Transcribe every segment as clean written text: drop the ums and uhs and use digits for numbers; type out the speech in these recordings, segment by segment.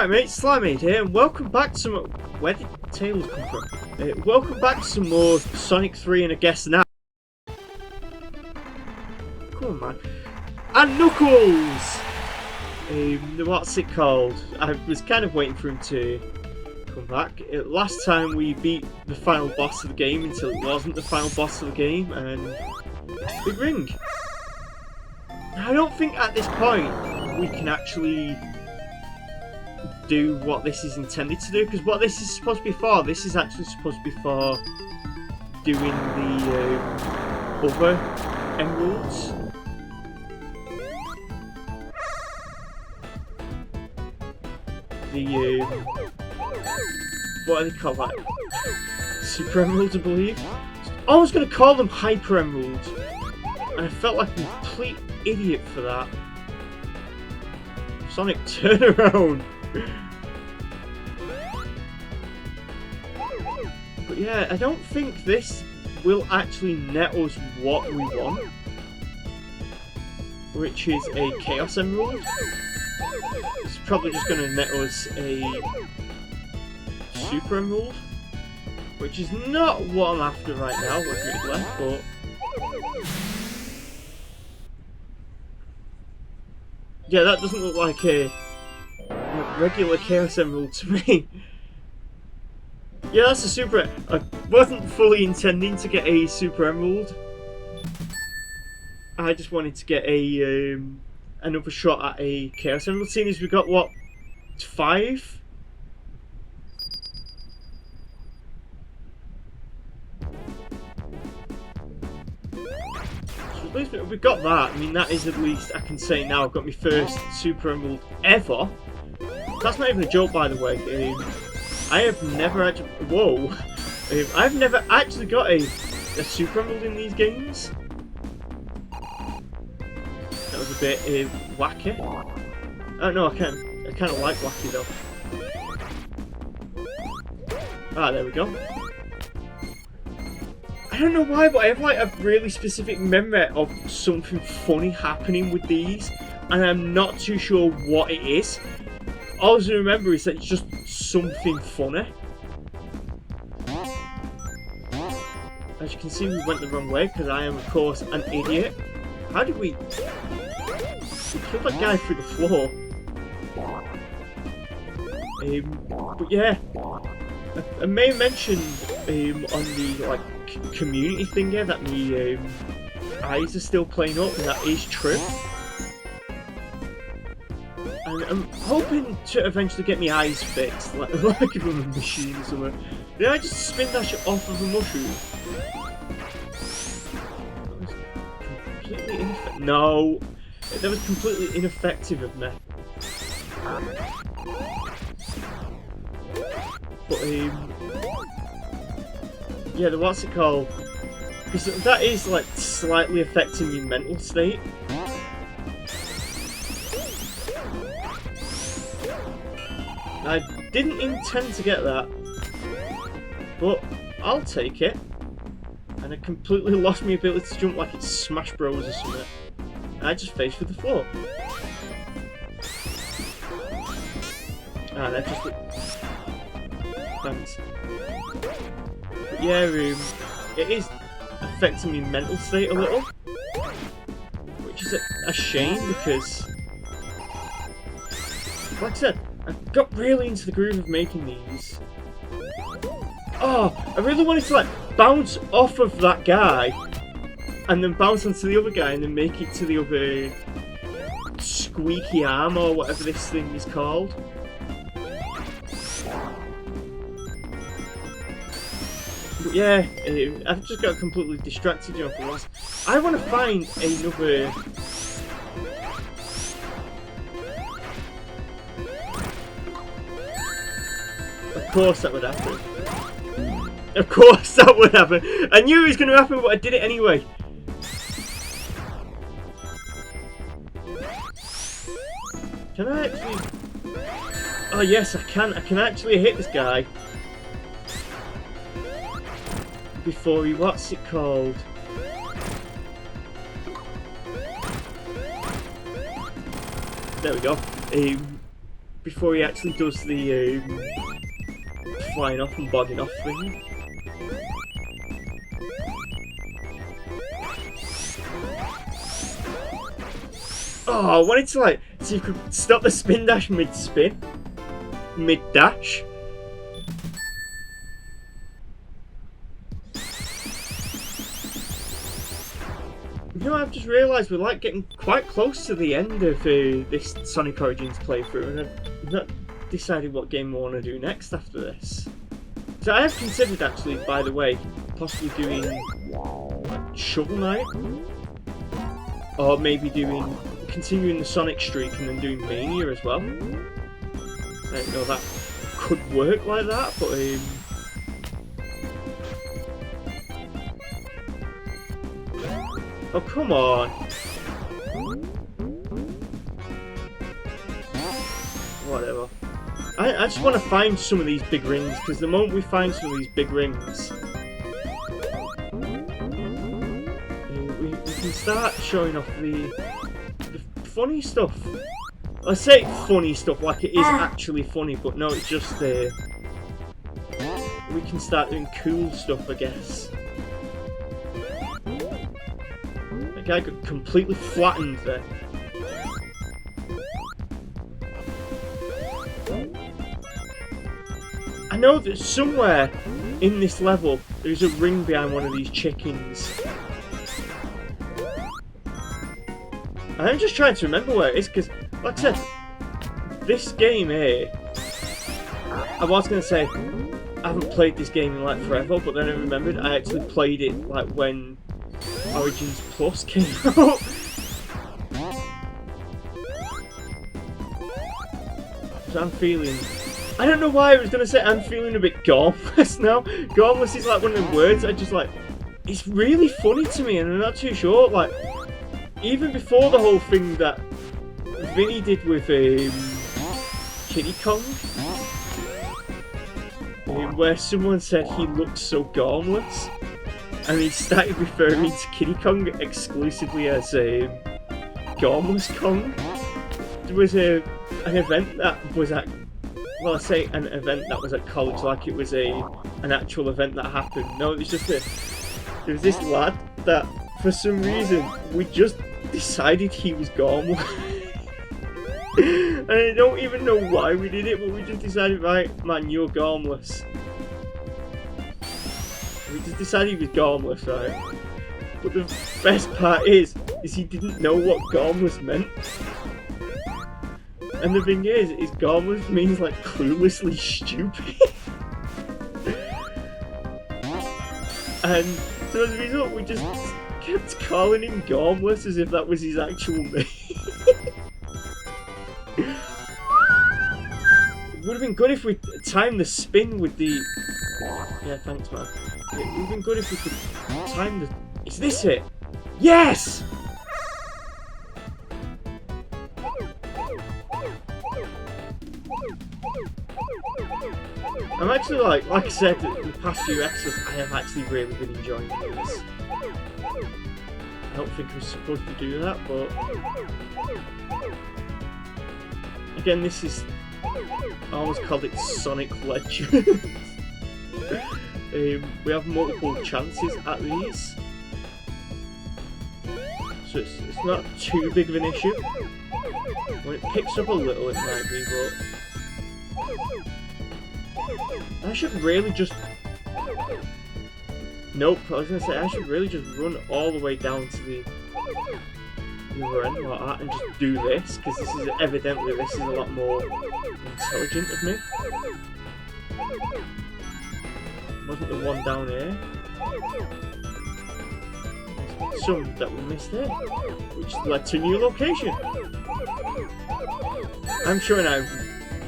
Alright mate, Slimeade here, and welcome back to some... Where did Tails come from? Welcome back to some more Sonic 3 and a guest now. Come on man. And Knuckles! What's it called? I was kind of waiting for him to come back. Last time we beat the final boss of the game until it wasn't the final boss of the game, and... Big Ring! I don't think at this point we can actually do what this is intended to do, because what this is supposed to be for, this is actually supposed to be for doing the other emeralds. The what do they call that? Super emeralds, I believe. I was going to call them hyper emeralds, and I felt like a complete idiot for that. Sonic, turn around! But yeah, I don't think this will actually net us what we want, which is a Chaos Emerald. It's probably just going to net us a Super Emerald, which is not what I'm after right now, admittedly, but... Yeah, that doesn't look like a regular Chaos Emerald to me. Yeah, that's a Super... I wasn't fully intending to get a Super Emerald. I just wanted to get a another shot at a Chaos Emerald, seeing as we got, what, 5? We've got that. I mean, that is at least, I can say now, I've got my first Super Emerald ever. That's not even a joke, by the way. I have never actually... Whoa! I've never actually got a Super Emerald in these games. That was a bit wacky. Oh no, I kind of like wacky though. Ah, there we go. I don't know why, but I have like a really specific memory of something funny happening with these, and I'm not too sure what it is. All I remember is that it's just something funny. As you can see, we went the wrong way because I am, of course, an idiot. How did we killed that guy through the floor? But yeah, I may have mentioned on the like community thing here that my eyes are still playing up, and that is true. And I'm hoping to eventually get my eyes fixed, like from a machine or something. Did I just spin that shit off of a mushroom? That was completely ineffective. No, that was completely ineffective of me. But yeah, the what's it called? Because that is like slightly affecting my mental state. I didn't intend to get that, but I'll take it. And I completely lost my ability to jump like it's Smash Bros or something. And I just faced with the floor. Ah, that just looked... Thanks. But yeah, it is affecting my mental state a little, which is a shame because, like I said, I got really into the groove of making these. Oh, I really wanted to like bounce off of that guy and then bounce onto the other guy and then make it to the other squeaky arm or whatever this thing is called. But yeah, I've just got completely distracted, you know, from this. I want to find another... Of course that would happen. Of course that would happen. I knew it was going to happen, but I did it anyway. Can I actually... Oh yes, I can. I can actually hit this guy before he... What's it called? There we go. before he actually does the flying off and bogging off thing. Oh, I wanted to like see if you could stop the spin dash mid-spin. Mid-dash. You know, I've just realised we're like getting quite close to the end of this Sonic Origins playthrough, and I've not decided what game I want to do next after this. So I have considered actually, by the way, possibly doing like Shovel Knight, or maybe continuing the Sonic streak and then doing Mania as well. I don't know that could work like that, but oh, come on! Whatever. I just want to find some of these big rings, because the moment we find some of these big rings, we can start showing off the funny stuff. I say funny stuff like it is actually funny, but no, it's just we can start doing cool stuff, I guess. That guy got completely flattened there. I know that somewhere in this level there's a ring behind one of these chickens. I'm just trying to remember where it is, because, like I said, this game here, I was going to say I haven't played this game in like forever, but then I remembered I actually played it like when Origins Plus came out. So I'm feeling... I don't know why I was going to say I'm feeling a bit gormless now. Gormless is like one of the words I just like... It's really funny to me, and I'm not too sure. Like, even before the whole thing that Vinny did with Kiddy Kong, where someone said he looks so gormless, and he started referring to Kiddy Kong exclusively as Gormless Kong. There was an event that was at... Well, I say an event that was at college like it was an actual event that happened. No, it was just there was this lad that, for some reason, we just decided he was Gormless. And I don't even know why we did it, but we just decided, right, man, you're Gormless. We just decided he was Gormless, right? But the best part is he didn't know what Gormless meant. And the thing is Gormless means like cluelessly stupid. And so as a result, we just kept calling him Gormless as if that was his actual name. It would have been good if we timed the spin with the... Yeah, thanks, man. It would have been good if we could time the... Is this it? Yes! I'm actually like I said, in the past few episodes, I have actually really been enjoying these. I don't think I was supposed to do that, but... Again, this is... I always called it Sonic Legends. We have multiple chances at these. So it's not too big of an issue. When it picks up a little, it might be, but... I should really just... Nope, I was going to say I should really just run all the way down to the other end like that and just do this, because this is evidently this is a lot more intelligent of me. Wasn't the one down here? There's some that we missed here, which led to a new location. I'm sure I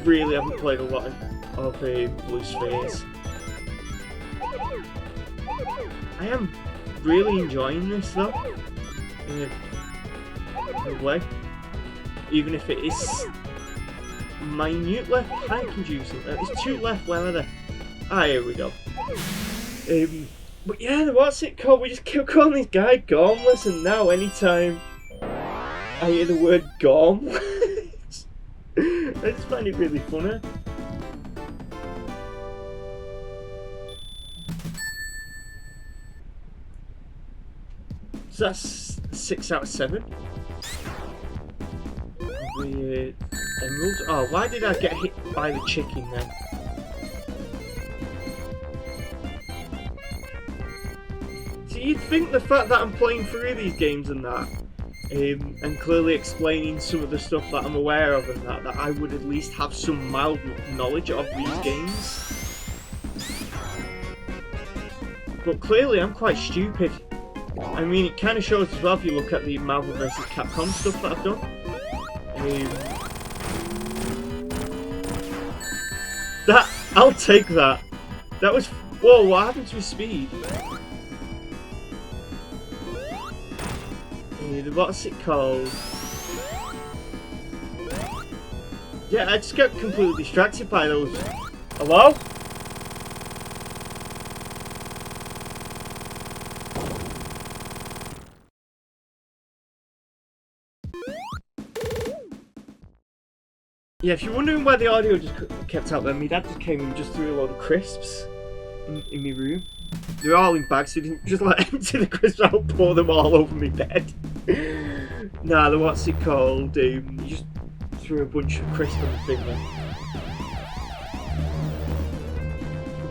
really haven't played a lot of Blue Spheres. I am really enjoying this though, in a way, even if it is minutely high-confusing. There's two left, where are they? Ah, here we go. But yeah, what's it called? We just kept calling this guy Gormless, and now anytime I hear the word Gormless, I just find it really funny. So that's 6 out of 7. The emeralds. Oh, why did I get hit by the chicken then? So you'd think the fact that I'm playing through these games and that, and clearly explaining some of the stuff that I'm aware of and that I would at least have some mild knowledge of these games. But clearly I'm quite stupid. I mean, it kind of shows as well if you look at the Marvel vs. Capcom stuff that I've done. I'll take that. That was... Whoa, what happened to his speed? What's it called? Yeah, I just got completely distracted by those. Hello? Yeah, if you're wondering why the audio just kept out there, my dad just came and just threw a load of crisps in my room. They're all in bags, so he didn't just like empty the crisps out, pour them all over my bed. Nah, what's it called? He just threw a bunch of crisps on the thing there.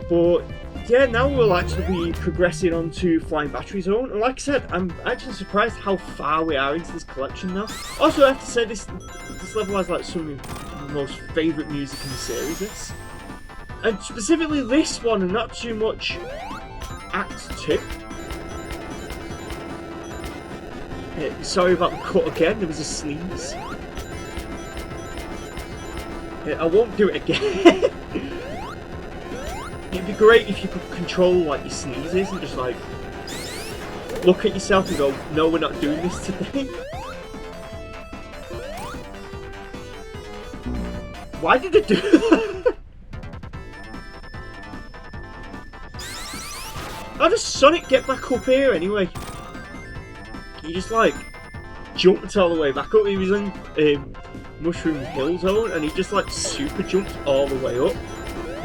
But yeah, now we'll actually be progressing on to Flying Battery Zone. And like I said, I'm actually surprised how far we are into this collection now. Also, I have to say this level has like some of the most favourite music in the series. And specifically this one, and not too much Act 2. Sorry about the cut again, there was a sneeze. I won't do it again. It'd be great if you could control like your sneezes and just like look at yourself and go, no, we're not doing this today. Why did it do that? How does Sonic get back up here anyway? He just like jumped all the way back up. He was in Mushroom Hill Zone and he just like super jumped all the way up.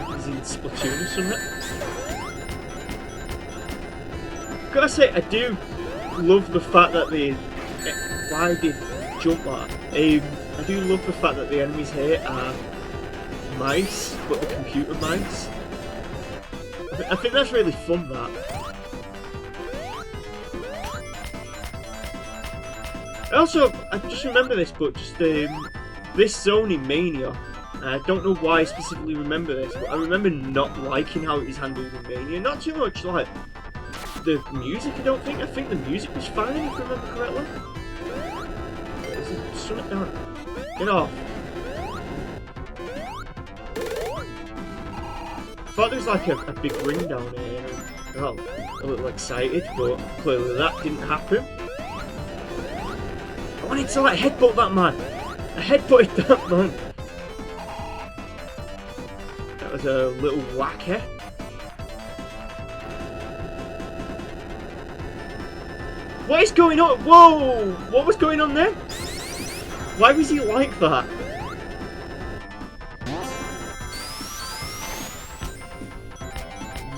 Like he's in Splatoon or something. Gotta say, I do love the fact that the... Why did jump like that? I do love the fact that the enemies here are mice, but the computer mice. I think that's really fun, that. Also, I just remember this, but just this zone in Mania, I don't know why I specifically remember this, but I remember not liking how it was handled in Mania. Not too much like the music, I don't think. I think the music was fine, if I remember correctly. Is it something down? Get off. I thought there was like a big ring down here. Well, a little excited, but clearly that didn't happen. I wanted to like headbutt that man. I headbutted that man. That was a little wacky. What is going on? Whoa! What was going on there? Why was he like that?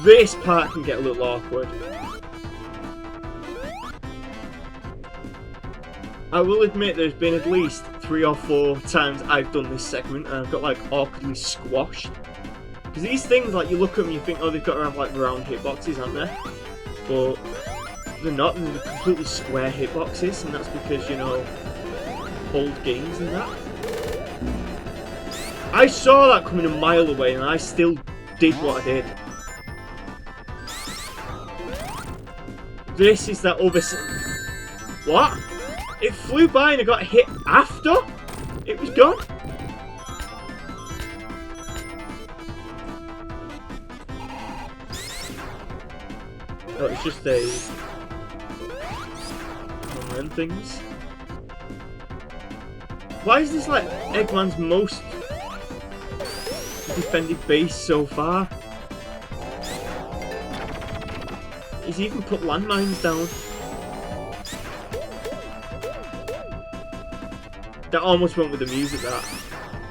This part can get a little awkward. I will admit there's been at least 3 or 4 times I've done this segment and I've got like awkwardly squashed. Because these things, like you look at them and you think, oh, they've got to have like round hitboxes, aren't they? But they're not, they're completely square hitboxes, and that's because, you know, old games and that. I saw that coming a mile away and I still did what I did. This is that other... What? It flew by and I got hit after? It was gone? Oh, it's just a... one of them things. Why is this like Eggman's most defended base so far? He's even put landmines down. That almost went with the music, that.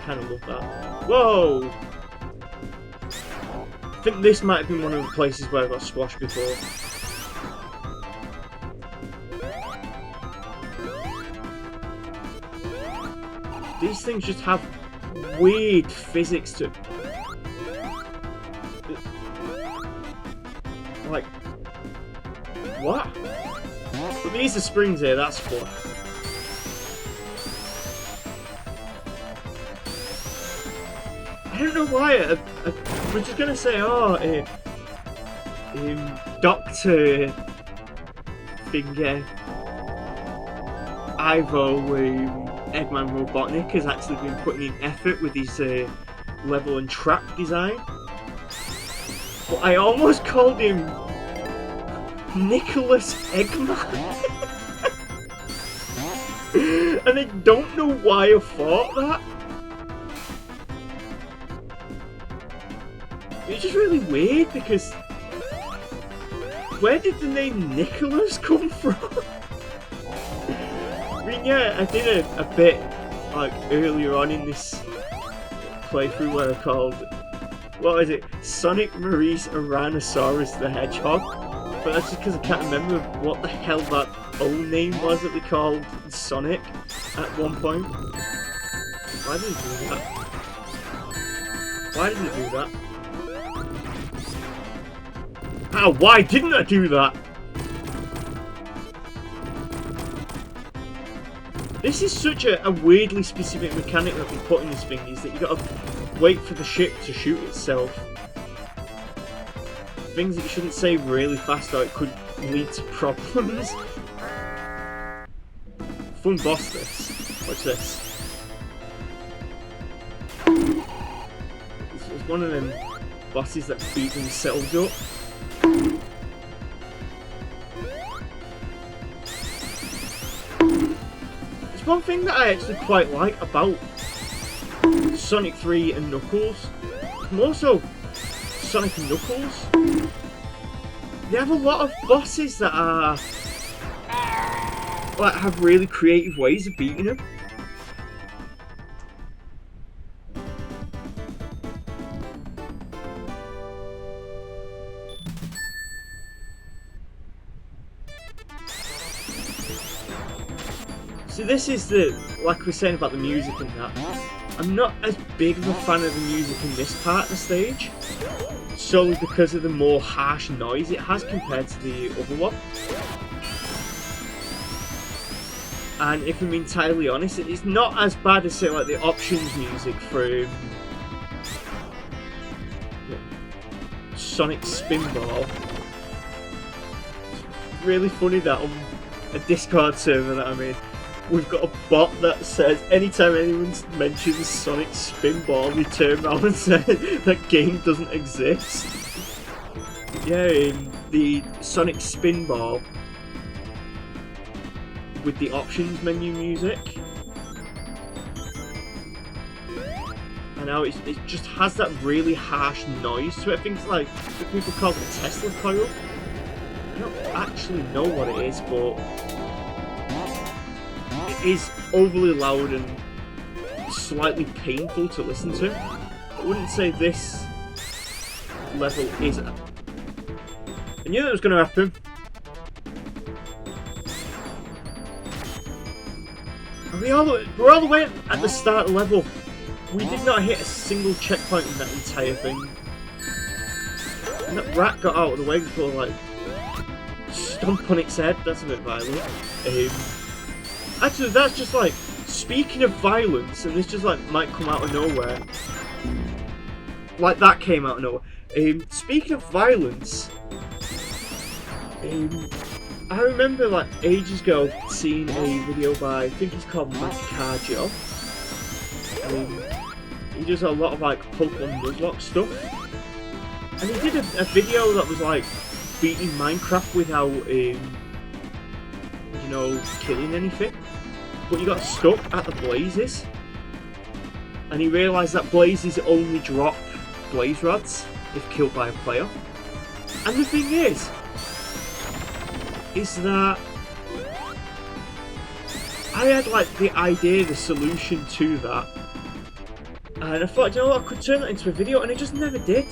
kind of love that. Whoa! I think this might have been one of the places where I got squashed before. These things just have weird physics to... Like... What? But these are springs here, that's fun. I don't know why, we're just gonna say, oh, Dr. Finger Ivo Eggman Robotnik has actually been putting in effort with his level and track design. But I almost called him Nicholas Eggman. And I don't know why I thought that. It's just really weird because where did the name Nicholas come from? I mean, yeah, I did a bit like earlier on in this playthrough where I called, what is it, Sonic Maurice Aranosaurus the Hedgehog, but that's just because I can't remember what the hell that old name was that they called Sonic at one point. Why did it do that? Why did it do that? Ow, why didn't I do that? This is such a weirdly specific mechanic that they put in this thing, is that you gotta wait for the ship to shoot itself. Things that you shouldn't say really fast or it could lead to problems. Fun boss this. Watch this. It's one of them bosses that beat themselves up. There's one thing that I actually quite like about Sonic 3 and Knuckles, more so Sonic and Knuckles, they have a lot of bosses that are like have really creative ways of beating them. So this is the, like we were saying about the music and that, I'm not as big of a fan of the music in this part of the stage, solely because of the more harsh noise it has compared to the other one. And if I'm entirely honest, it's not as bad as, say, like the options music from Sonic Spinball. It's really funny that on a Discord server that I'm in, we've got a bot that says anytime anyone mentions Sonic Spinball, we turn around and say that game doesn't exist. Yeah, in the Sonic Spinball with the options menu music. And now it just has that really harsh noise to it. I think it's like what people call the Tesla coil. I don't actually know what it is, but it is overly loud and slightly painful to listen to. I wouldn't say this level is... I knew that was going to happen. We're all the way at the start of the level. We did not hit a single checkpoint in that entire thing. And that rat got out of the way before, like, stomp on its head. That's a bit violent. Actually, that's just like, speaking of violence, and this just like might come out of nowhere. Like that came out of nowhere. Speaking of violence, I remember like ages ago seeing a video by, I think he's called Matt Cargio. He does a lot of like Pokemon Nuzlocke stuff. And he did a video that was like beating Minecraft without, you know, killing anything. But he got stuck at the blazes. And he realised that blazes only drop blaze rods if killed by a player. And the thing is that I had like the idea, the solution to that And I thought, you know what, I could turn that into a video, and I just never did.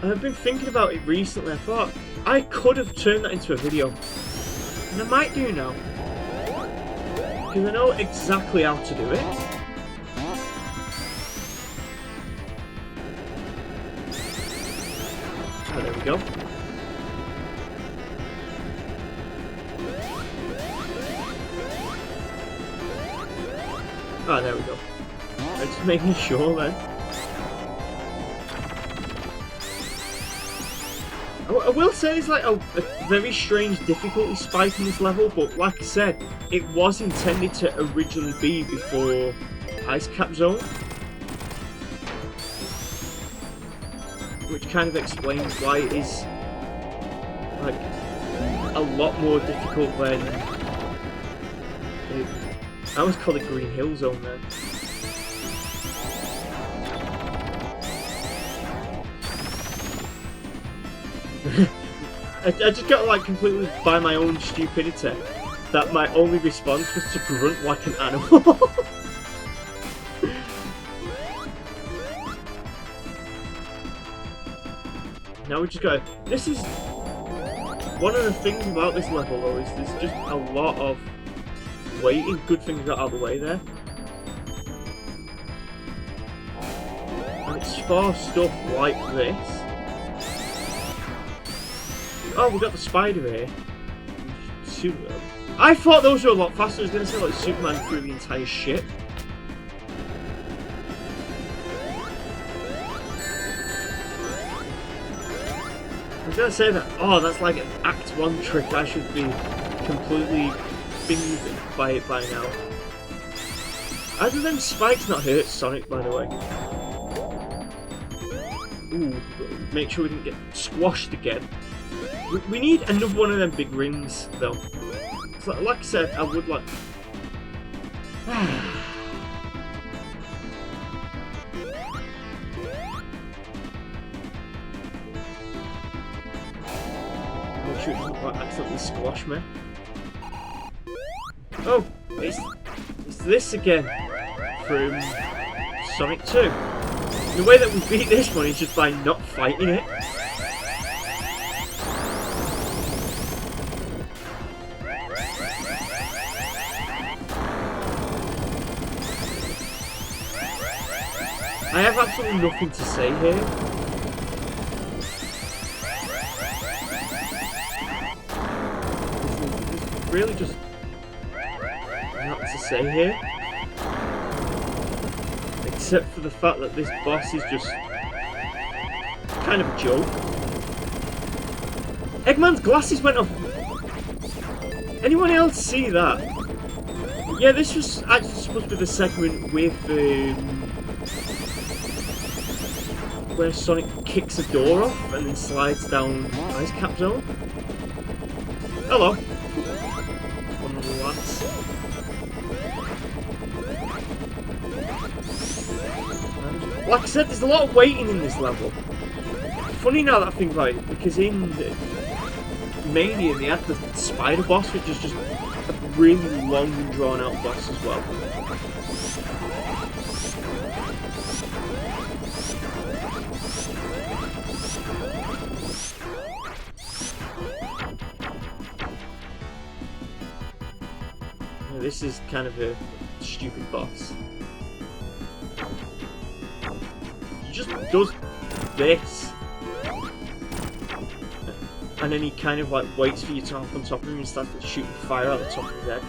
And I've been thinking about it recently. I thought I could have turned that into a video, and I might do now, because I know exactly how to do it. Oh, there we go. Oh, there we go. I'm just making sure then. I will say there's like a very strange difficulty spike in this level, but like I said, it was intended to originally be before Ice Cap Zone. Which kind of explains why it is like a lot more difficult than I always call it Green Hill Zone then. I just got like completely by my own stupidity that my only response was to grunt like an animal. Now we just gotta... This is... One of the things about this level though is there's just a lot of waiting. Good things got out of the way there. And it's for stuff like this. Oh, we got the spider here. Super. I thought those were a lot faster. I was going to say like Superman through the entire ship. I was going to say that, oh, that's like an Act 1 trick. I should be completely binged by it by now. Other than spikes not hurt Sonic, by the way. Ooh, make sure we didn't get squashed again. We need another one of them big rings, though. So, like I said, I would like... Make sure it doesn't like, accidentally squash me. Oh, it's this again from Sonic 2. The way that we beat this one is just by not fighting it. I have absolutely nothing to say here. There's really just not to say here. Except for the fact that this boss is just kind of a joke. Eggman's glasses went off. Anyone else see that? Yeah, this was actually supposed to be the segment with where Sonic kicks a door off and then slides down Ice Cap Zone. Hello. One of the lads. Like I said, there's a lot of waiting in this level. Funny now that I think about it, because in Mania they had the spider boss, which is just a really long and drawn out boss as well. This is kind of a stupid boss. He just does this. And then he kind of like waits for you to hop on top of him and starts shooting fire out the top of his head.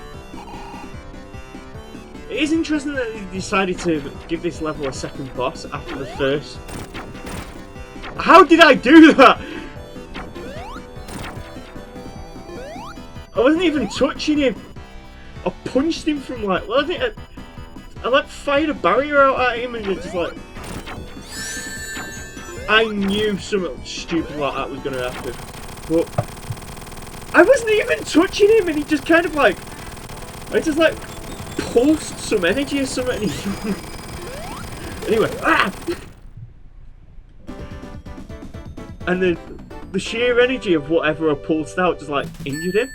It is interesting that they decided to give this level a second boss after the first. How did I do that? I wasn't even touching him. I punched him from like, well, I think I like fired a barrier out at him and it just like, I knew something stupid like that was going to happen, but I wasn't even touching him and he just kind of like, I just like pulsed some energy or something. Anyway, and the sheer energy of whatever I pulsed out just like injured him.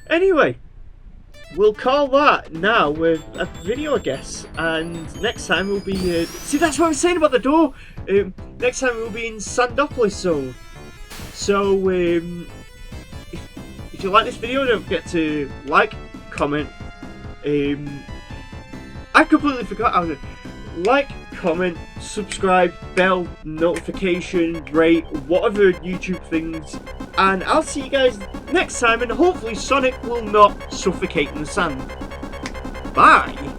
Anyway. we'll call that now a video, I guess. And next time we'll be... see, that's what I was saying about the door! Next time we'll be in Sandopolis Zone. So, if you like this video, don't forget to like, comment. I completely forgot how to... like, comment, subscribe, bell, notification, rate, whatever YouTube things. And I'll see you guys next time, and hopefully Sonic will not suffocate in the sand. Bye!